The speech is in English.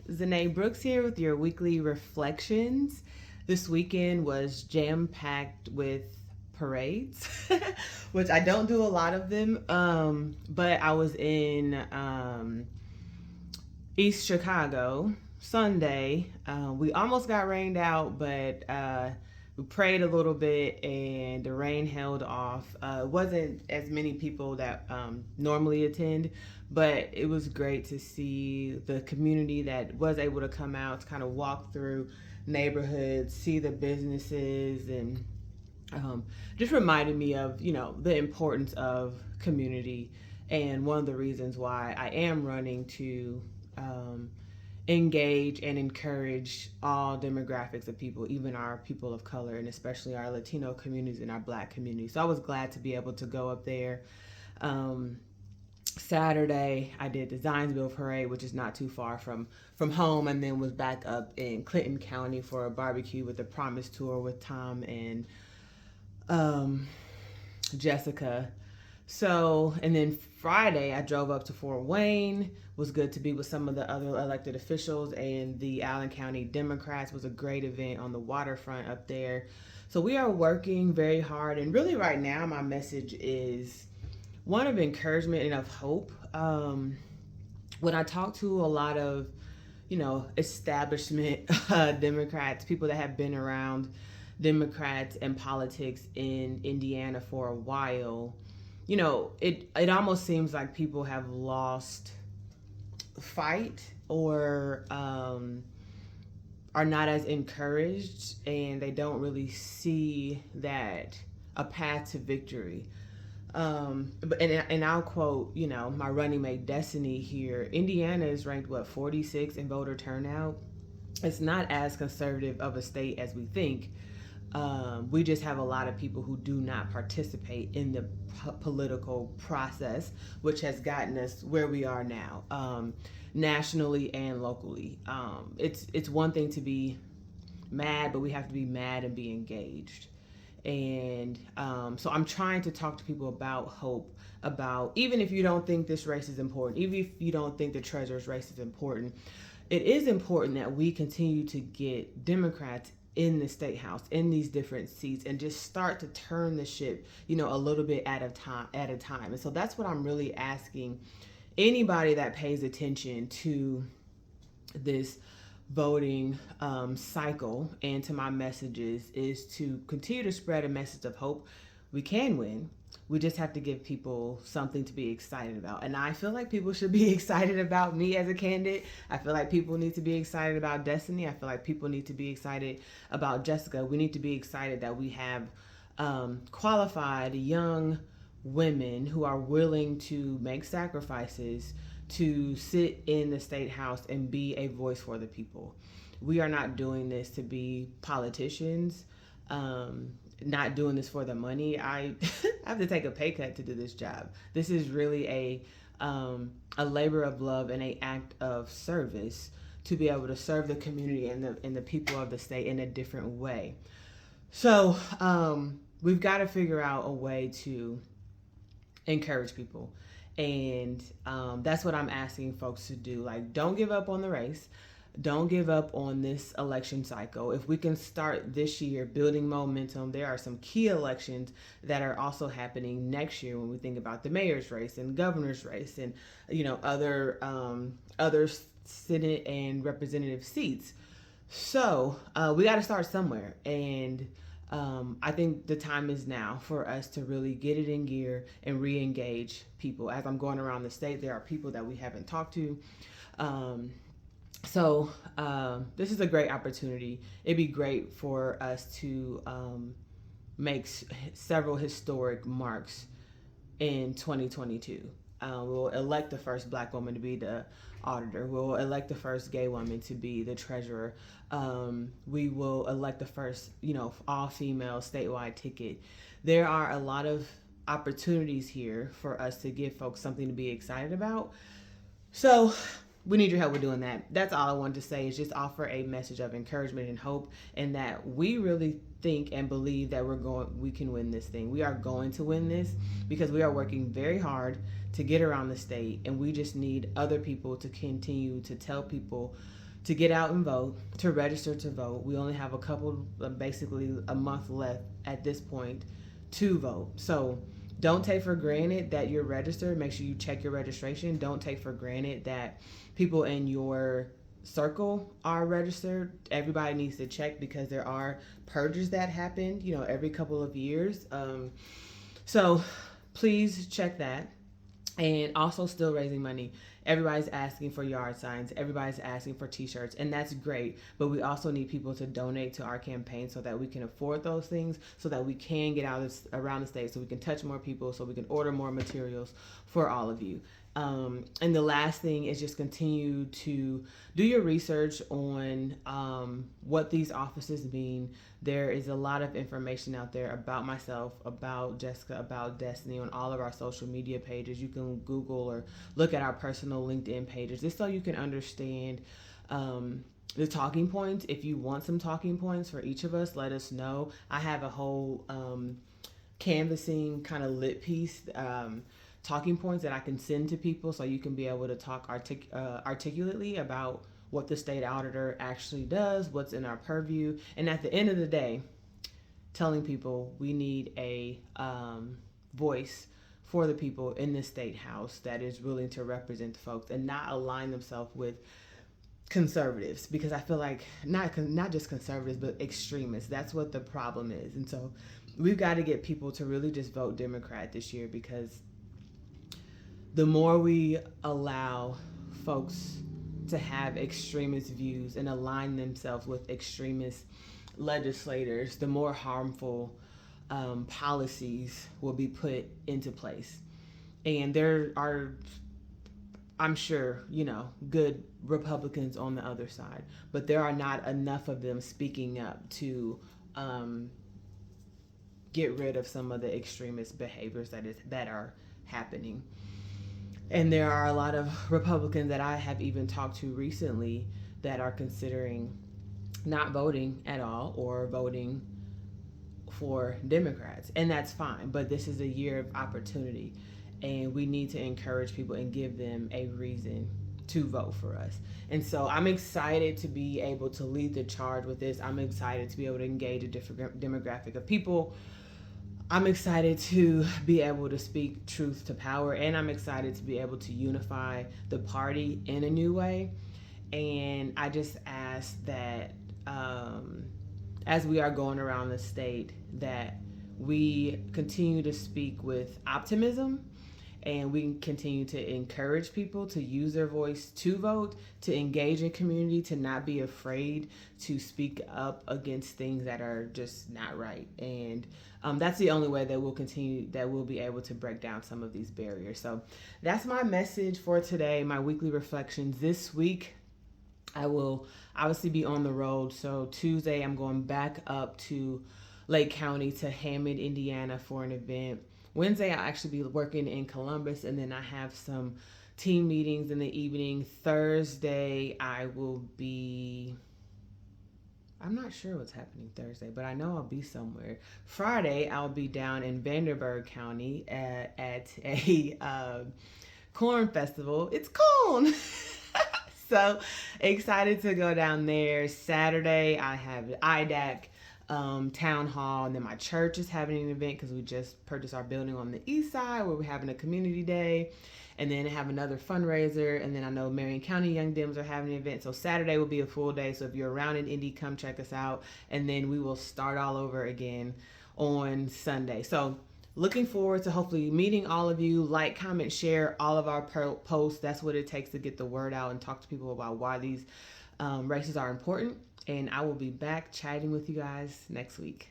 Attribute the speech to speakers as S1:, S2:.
S1: ZeNai Brooks here with your weekly reflections. This weekend was jam packed with parades, which I don't do a lot of them. But I was in East Chicago Sunday. We almost got rained out, but we prayed a little bit and the rain held off. It wasn't as many people that normally attend, but it was great to see the community that was able to come out to kind of walk through neighborhoods, see the businesses, and just reminded me of the importance of community, and one of the reasons why I am running to um, engage and encourage all demographics of people, even our people of color, and especially our Latino communities and our Black communities. So I was glad to be able to go up there. Um, Saturday, I did the Zionsville Parade, which is not too far from home, and then was back up in Clinton County for a barbecue with the Promise Tour with Tom and um, Jessica. So, and then Friday, I drove up to Fort Wayne. Was good to be with some of the other elected officials and the Allen County Democrats. Was a great event on the waterfront up there. So we are working very hard, and really right now, my message is one of encouragement and of hope. When I talk to a lot of, establishment Democrats, people that have been around Democrats and politics in Indiana for a while, it almost seems like people have lost fight, or are not as encouraged, and they don't really see that a path to victory. And I'll quote, my running mate Destiny here. Indiana is ranked 46 in voter turnout. It's not as conservative of a state as we think. We just have a lot of people who do not participate in the political process, which has gotten us where we are now, nationally and locally. It's one thing to be mad, but we have to be mad and be engaged. And so I'm trying to talk to people about hope, about even if you don't think this race is important, even if you don't think the treasurer's race is important, it is important that we continue to get Democrats in the state house, in these different seats, and just start to turn the ship, a little bit at a time. And so that's what I'm really asking anybody that pays attention to this voting cycle and to my messages, is to continue to spread a message of hope. We can win. We just have to give people something to be excited about. And I feel like people should be excited about me as a candidate. I feel like people need to be excited about Destiny. I feel like people need to be excited about Jessica. We need to be excited that we have qualified young women who are willing to make sacrifices to sit in the state house and be a voice for the people. We are not doing this to be politicians. Not doing this for the money. I have to take a pay cut to do this job. This is really a labor of love and an act of service to be able to serve the community and the people of the state in a different way. So we've got to figure out a way to encourage people. And that's what I'm asking folks to do. Like, don't give up on the race. Don't give up on this election cycle. If we can start this year building momentum, there are some key elections that are also happening next year when we think about the mayor's race and governor's race and other Senate and representative seats. So we got to start somewhere, and I think the time is now for us to really get it in gear and re-engage people. As I'm going around the state, there are people that we haven't talked to. So this is a great opportunity. It'd be great for us to make several historic marks in 2022. We'll elect the first Black woman to be the auditor. We'll elect the first gay woman to be the treasurer. We will elect the first, all-female statewide ticket. There are a lot of opportunities here for us to give folks something to be excited about. So we need your help with doing that. That's all I wanted to say, is just offer a message of encouragement and hope, and that we really think and believe that we can win this thing. We are going to win this because we are working very hard to get around the state, and we just need other people to continue to tell people to get out and vote, to register to vote. We only have a couple, basically a month left at this point to vote. So don't take for granted that you're registered. Make sure you check your registration. Don't take for granted that people in your circle are registered. Everybody needs to check because there are purges that happen, every couple of years. So please check that. And also still raising money. Everybody's asking for yard signs. Everybody's asking for t-shirts, and that's great. But we also need people to donate to our campaign so that we can afford those things, so that we can get out around the state, so we can touch more people, so we can order more materials for all of you. And the last thing is just continue to do your research on what these offices mean. There is a lot of information out there about myself, about Jessica, about Destiny on all of our social media pages. You can Google or look at our personal LinkedIn pages just so you can understand the talking points. If you want some talking points for each of us, let us know. I have a whole canvassing kind of lit piece, talking points that I can send to people so you can be able to talk articulately about what the state auditor actually does, what's in our purview. And at the end of the day, telling people we need a voice for the people in the state house that is willing to represent folks and not align themselves with conservatives, because I feel like not just conservatives but extremists. That's what the problem is. And so we've got to get people to really just vote Democrat this year, because the more we allow folks to have extremist views and align themselves with extremist legislators, the more harmful policies will be put into place. And there are, I'm sure, good Republicans on the other side, but there are not enough of them speaking up to get rid of some of the extremist behaviors that are happening. And there are a lot of Republicans that I have even talked to recently that are considering not voting at all or voting for Democrats. And that's fine, but this is a year of opportunity, and we need to encourage people and give them a reason to vote for us. And so I'm excited to be able to lead the charge with this. I'm excited to be able to engage a different demographic of people. I'm excited to be able to speak truth to power, and I'm excited to be able to unify the party in a new way. And I just ask that as we are going around the state, that we continue to speak with optimism, and we continue to encourage people to use their voice to vote, to engage in community, to not be afraid to speak up against things that are just not right. And that's the only way that we'll be able to break down some of these barriers. So that's my message for today, my weekly reflections. This week, I will obviously be on the road. So Tuesday, I'm going back up to Lake County to Hammond, Indiana for an event. Wednesday, I'll actually be working in Columbus, and then I have some team meetings in the evening. Thursday, I'm not sure what's happening Thursday, but I know I'll be somewhere. Friday, I'll be down in Vanderburgh County at a corn festival. It's corn! So excited to go down there. Saturday, I have IDAC town hall, and then my church is having an event because we just purchased our building on the east side where we're having a community day, and then have another fundraiser. And then I know Marion County Young Dems are having an event, so Saturday will be a full day. So if you're around in Indy, come check us out, and then we will start all over again on Sunday. So looking forward to hopefully meeting all of you. Like, comment, share all of our posts. That's what it takes to get the word out and talk to people about why these races are important. And I will be back chatting with you guys next week.